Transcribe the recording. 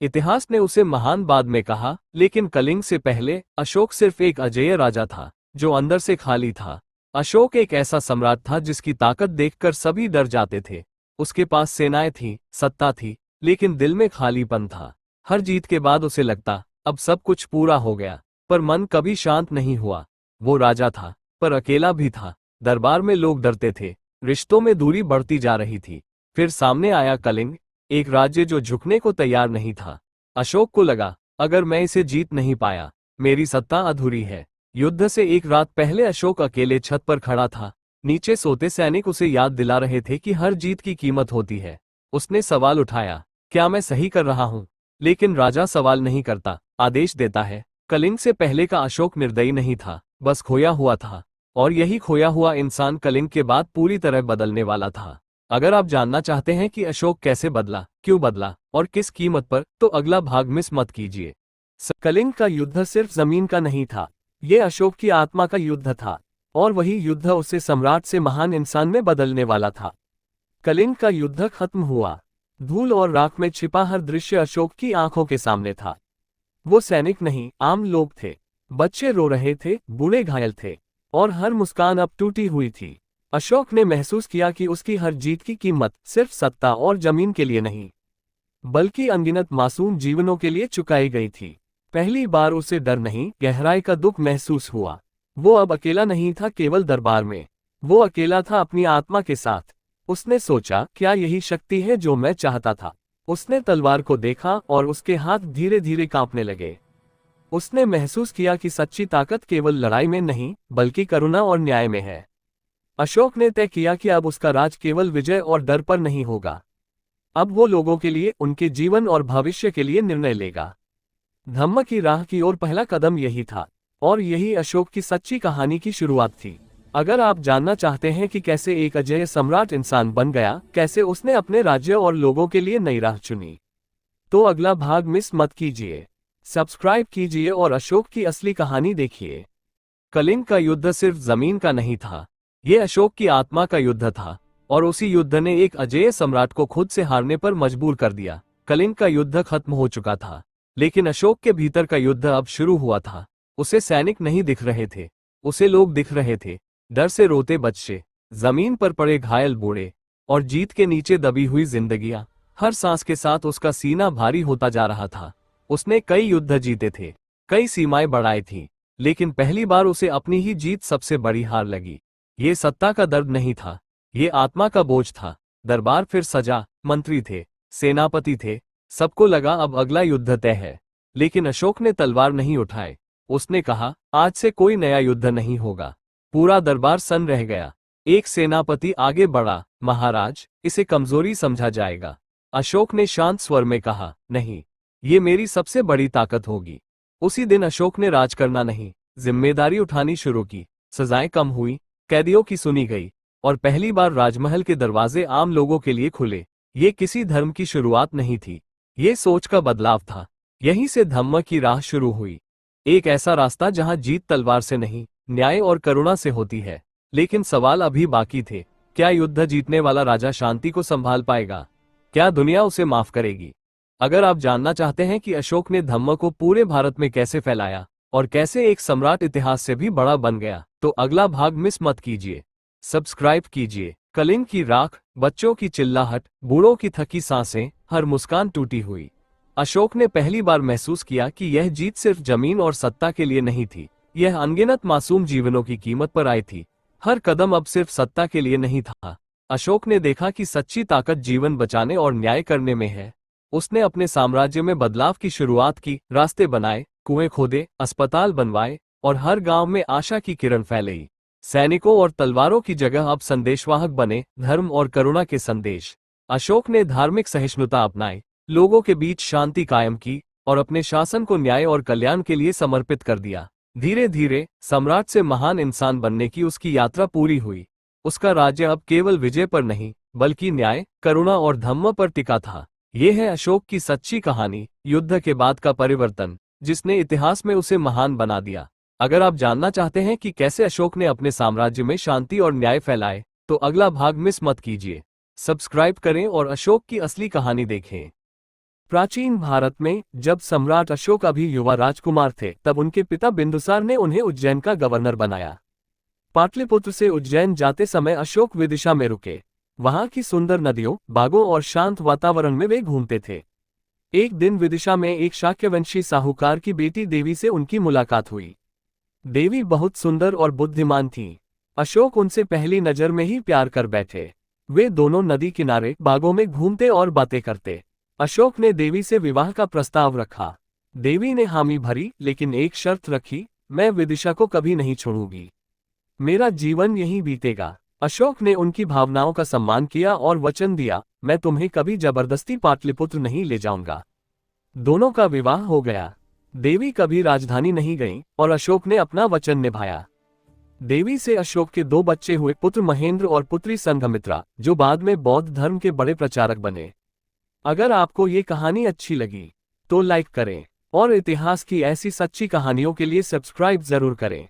इतिहास ने उसे महान बाद में कहा, लेकिन कलिंग से पहले अशोक सिर्फ एक अजेय राजा था जो अंदर से खाली था। अशोक एक ऐसा सम्राट था जिसकी ताकत देखकर सभी डर जाते थे। उसके पास सेनाएं थीं, सत्ता थी, लेकिन दिल में खालीपन था। हर जीत के बाद उसे लगता अब सब कुछ पूरा हो गया, पर मन कभी शांत नहीं हुआ। वो राजा था, पर अकेला भी था। दरबार में लोग डरते थे, रिश्तों में दूरी बढ़ती जा रही थी। फिर सामने आया कलिंग, एक राज्य जो झुकने को तैयार नहीं था। अशोक को लगा, अगर मैं इसे जीत नहीं पाया, मेरी सत्ता अधूरी है। युद्ध से एक रात पहले अशोक अकेले छत पर खड़ा था। नीचे सोते सैनिक उसे याद दिला रहे थे कि हर जीत की कीमत होती है। उसने सवाल उठाया, क्या मैं सही कर रहा हूं? लेकिन राजा सवाल नहीं करता, आदेश देता है। कलिंग से पहले का अशोक निर्दयी नहीं था, बस खोया हुआ था। और यही खोया हुआ इंसान कलिंग के बाद पूरी तरह बदलने वाला था। अगर आप जानना चाहते हैं कि अशोक कैसे बदला, क्यों बदला और किस कीमत पर, तो अगला भाग मिस मत कीजिए। कलिंग का युद्ध सिर्फ जमीन का नहीं था, ये अशोक की आत्मा का युद्ध था। और वही युद्ध उसे सम्राट से महान इंसान में बदलने वाला था। कलिंग का युद्ध खत्म हुआ। धूल और राख में छिपा हर दृश्य अशोक की आंखों के सामने था। वो सैनिक नहीं, आम लोग थे। बच्चे रो रहे थे, बूढ़े घायल थे, और हर मुस्कान अब टूटी हुई थी। अशोक ने महसूस किया कि उसकी हर जीत की कीमत सिर्फ सत्ता और जमीन के लिए नहीं, बल्कि अनगिनत मासूम जीवनों के लिए चुकाई गई थी। पहली बार उसे डर नहीं, गहराई का दुख महसूस हुआ। वो अब अकेला नहीं था केवल दरबार में, वो अकेला था अपनी आत्मा के साथ। उसने सोचा, क्या यही शक्ति है जो मैं चाहता था? उसने तलवार को देखा और उसके हाथ धीरे धीरे कांपने लगे। उसने महसूस किया कि सच्ची ताकत केवल लड़ाई में नहीं, बल्कि करुणा और न्याय में है। अशोक ने तय किया कि अब उसका राज केवल विजय और डर पर नहीं होगा। अब वो लोगों के लिए, उनके जीवन और भविष्य के लिए निर्णय लेगा। धम्म की राह की ओर पहला कदम यही था, और यही अशोक की सच्ची कहानी की शुरुआत थी। अगर आप जानना चाहते हैं कि कैसे एक अजेय सम्राट इंसान बन गया, कैसे उसने अपने राज्य और लोगों के लिए नई राह चुनी, तो अगला भाग मिस मत कीजिए। सब्सक्राइब कीजिए और अशोक की असली कहानी देखिए। कलिंग का युद्ध सिर्फ जमीन का नहीं था, ये अशोक की आत्मा का युद्ध था। और उसी युद्ध ने एक अजेय सम्राट को खुद से हारने पर मजबूर कर दिया। कलिंग का युद्ध खत्म हो चुका था, लेकिन अशोक के भीतर का युद्ध अब शुरू हुआ था। उसे सैनिक नहीं दिख रहे थे, उसे लोग दिख रहे थे। डर से रोते बच्चे, जमीन पर पड़े घायल बूढ़े, और जीत के नीचे दबी हुई जिंदगियां। हर सांस के साथ उसका सीना भारी होता जा रहा था। उसने कई युद्ध जीते थे, कई सीमाएं बढ़ाई थी, लेकिन पहली बार उसे अपनी ही जीत सबसे बड़ी हार लगी। ये सत्ता का दर्द नहीं था, ये आत्मा का बोझ था। दरबार फिर सजा, मंत्री थे, सेनापति थे, सबको लगा अब अगला युद्ध तय है। लेकिन अशोक ने तलवार नहीं उठाई। उसने कहा, आज से कोई नया युद्ध नहीं होगा। पूरा दरबार सन्न रह गया। एक सेनापति आगे बढ़ा, महाराज, इसे कमजोरी समझा जाएगा। अशोक ने शांत स्वर में कहा, नहीं, ये मेरी सबसे बड़ी ताकत होगी। उसी दिन अशोक ने राज करना नहीं, जिम्मेदारी उठानी शुरू की। सजाएं कम हुई, कैदियों की सुनी गई, और पहली बार राजमहल के दरवाजे आम लोगों के लिए खुले। ये किसी धर्म की शुरुआत नहीं थी, ये सोच का बदलाव था। यहीं से धम्म की राह शुरू हुई, एक ऐसा रास्ता जहां जीत तलवार से नहीं, न्याय और करुणा से होती है। लेकिन सवाल अभी बाकी थे। क्या युद्ध जीतने वाला राजा शांति को संभाल पाएगा? क्या दुनिया उसे माफ करेगी? अगर आप जानना चाहते हैं कि अशोक ने धम्म को पूरे भारत में कैसे फैलाया और कैसे एक सम्राट इतिहास से भी बड़ा बन गया, तो अगला भाग मिस मत कीजिए। सब्सक्राइब कीजिए। कलिंग की राख, बच्चों की चिल्लाहट, बूढ़ों की थकी सांसें, हर मुस्कान टूटी हुई। अशोक ने पहली बार महसूस किया कि यह जीत सिर्फ जमीन और सत्ता के लिए नहीं थी, यह अनगिनत मासूम जीवनों की कीमत पर आई थी। हर कदम अब सिर्फ सत्ता के लिए नहीं था। अशोक ने देखा कि सच्ची ताकत जीवन बचाने और न्याय करने में है। उसने अपने साम्राज्य में बदलाव की शुरुआत की, रास्ते बनाए, कुएं खोदे, अस्पताल बनवाए, और हर गांव में आशा की किरण फैलाई। सैनिकों और तलवारों की जगह अब संदेशवाहक बने, धर्म और करुणा के संदेश। अशोक ने धार्मिक सहिष्णुता अपनाई, लोगों के बीच शांति कायम की, और अपने शासन को न्याय और कल्याण के लिए समर्पित कर दिया। धीरे धीरे सम्राट से महान इंसान बनने की उसकी यात्रा पूरी हुई। उसका राज्य अब केवल विजय पर नहीं, बल्कि न्याय, करुणा और धम्म पर टिका था। ये है अशोक की सच्ची कहानी, युद्ध के बाद का परिवर्तन, जिसने इतिहास में उसे महान बना दिया। अगर आप जानना चाहते हैं कि कैसे अशोक ने अपने साम्राज्य में शांति और न्याय फैलाए, तो अगला भाग मिस मत कीजिए। सब्सक्राइब करें और अशोक की असली कहानी देखें। प्राचीन भारत में जब सम्राट अशोक अभी युवा राजकुमार थे तब उनके पिता बिंदुसार ने उन्हें उज्जैन का गवर्नर बनाया। पाटलिपुत्र से उज्जैन जाते समय अशोक विदिशा में रुके। वहां की सुंदर नदियों, बागों और शांत वातावरण में वे घूमते थे। एक दिन विदिशा में एक शाक्यवंशी साहूकार की बेटी देवी से उनकी मुलाकात हुई। देवी बहुत सुंदर और बुद्धिमान थी। अशोक उनसे पहली नजर में ही प्यार कर बैठे। वे दोनों नदी किनारे बागों में घूमते और बातें करते। अशोक ने देवी से विवाह का प्रस्ताव रखा। देवी ने हामी भरी, लेकिन एक शर्त रखी, मैं विदिशा को कभी नहीं छोड़ूंगी। मेरा जीवन यहीं बीतेगा। अशोक ने उनकी भावनाओं का सम्मान किया और वचन दिया, मैं तुम्हें कभी जबरदस्ती पाटलिपुत्र नहीं ले जाऊंगा। दोनों का विवाह हो गया। देवी कभी राजधानी नहीं गईं और अशोक ने अपना वचन निभाया। देवी से अशोक के 2 बच्चे हुए, पुत्र महेंद्र और पुत्री संघमित्रा, जो बाद में बौद्ध धर्म के बड़े प्रचारक बने। अगर आपको ये कहानी अच्छी लगी तो लाइक करें और इतिहास की ऐसी सच्ची कहानियों के लिए सब्सक्राइब जरूर करें।